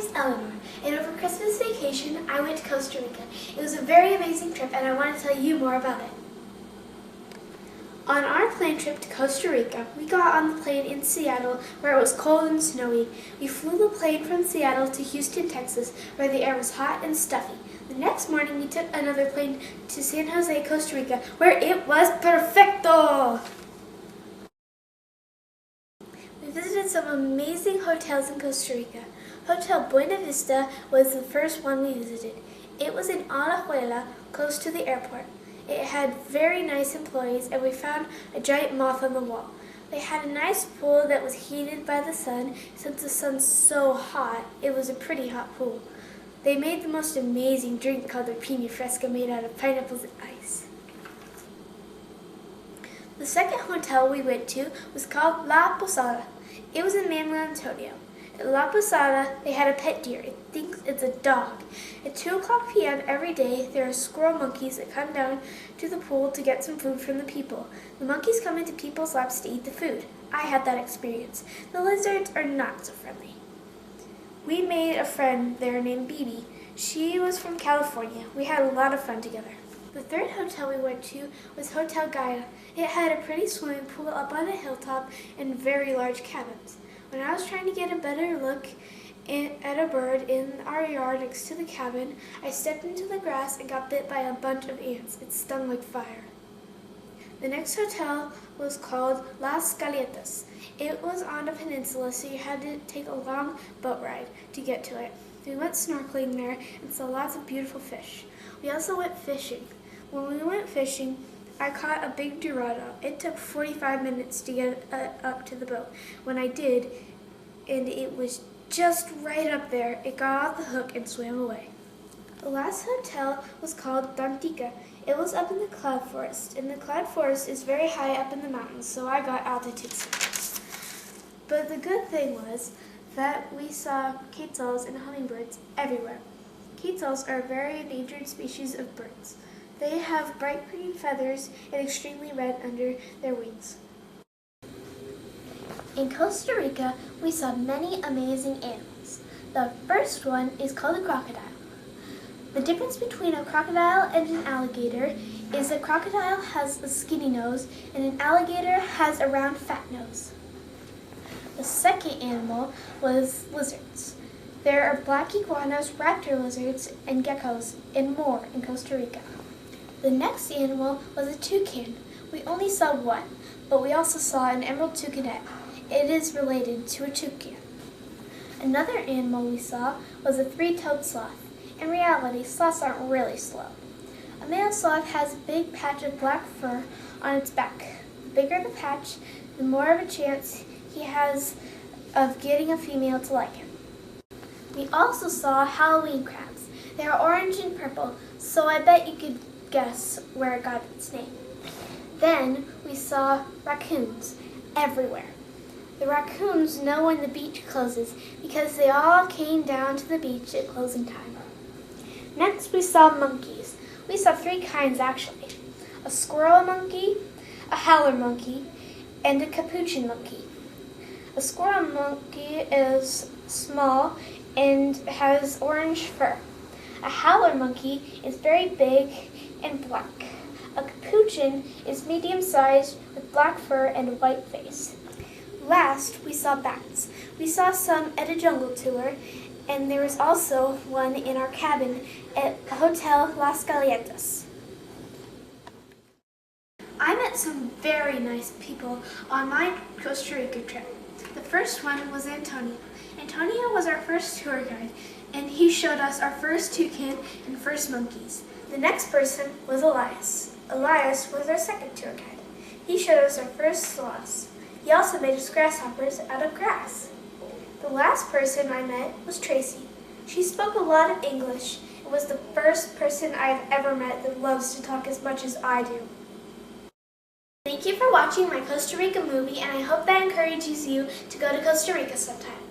is Eleanor, and over Christmas vacation I went to Costa Rica. It was a very amazing trip and I want to tell you more about it. On our plane trip to Costa Rica, we got on the plane in Seattle where it was cold and snowy. We flew the plane from Seattle to Houston, Texas, where the air was hot and stuffy. The next morning we took another plane to San Jose, Costa Rica, where it was perfecto! We visited some amazing hotels in Costa Rica. Hotel Buena Vista was the first one we visited. It was in Alajuela, close to the airport. It had very nice employees, and we found a giant moth on the wall. They had a nice pool that was heated by the sun. Since the sun's so hot, it was a pretty hot pool. They made the most amazing drink called their piña fresca made out of pineapples and ice. The second hotel we went to was called La Posada. It was in Manuel Antonio. At La Posada, they had a pet deer. It thinks it's a dog. At 2 o'clock p.m. every day, there are squirrel monkeys that come down to the pool to get some food from the people. The monkeys come into people's laps to eat the food. I had that experience. The lizards are not so friendly. We made a friend there named Bibi. She was from California. We had a lot of fun together. The third hotel we went to was Hotel Gaia. It had a pretty swimming pool up on a hilltop and very large cabins. When I was trying to get a better look at a bird in our yard next to the cabin, I stepped into the grass and got bit by a bunch of ants. It stung like fire. The next hotel was called Las Galetas. It was on a peninsula, so you had to take a long boat ride to get to it. We went snorkeling there and saw lots of beautiful fish. We also went fishing. When we went fishing, I caught a big dorado. It took 45 minutes to get up to the boat. When I did, and it was just right up there, it got off the hook and swam away. The last hotel was called Dantica. It was up in the cloud forest, and the cloud forest is very high up in the mountains, so I got altitude sickness. But the good thing was that we saw quetzals and hummingbirds everywhere. Quetzals are a very endangered species of birds. They have bright green feathers and extremely red under their wings. In Costa Rica, we saw many amazing animals. The first one is called a crocodile. The difference between a crocodile and an alligator is a crocodile has a skinny nose and an alligator has a round fat nose. The second animal was lizards. There are black iguanas, raptor lizards, and geckos, and more in Costa Rica. The next animal was a toucan. We only saw one, but we also saw an emerald toucanet. It is related to a toucan. Another animal we saw was a three-toed sloth. In reality, sloths aren't really slow. A male sloth has a big patch of black fur on its back. The bigger the patch, the more of a chance he has of getting a female to like him. We also saw Halloween crabs. They are orange and purple, so I bet you could guess where it got its name. Then we saw raccoons everywhere. The raccoons know when the beach closes because they all came down to the beach at closing time. Next we saw monkeys. We saw 3 kinds actually. A squirrel monkey, a howler monkey, and a capuchin monkey. A squirrel monkey is small and has orange fur. A howler monkey is very big and black. A capuchin is medium-sized with black fur and a white face. Last, we saw bats. We saw some at a jungle tour, and there was also one in our cabin at Hotel Las Galetas. I met some very nice people on my Costa Rica trip. The first one was Antonio. Antonio was our first tour guide, and he showed us our first toucan and first monkeys. The next person was Elias. Elias was our second tour guide. He showed us our first sloths. He also made us grasshoppers out of grass. The last person I met was Tracy. She spoke a lot of English and was the first person I have ever met that loves to talk as much as I do. Thank you for watching my Costa Rica movie, and I hope that encourages you to go to Costa Rica sometime.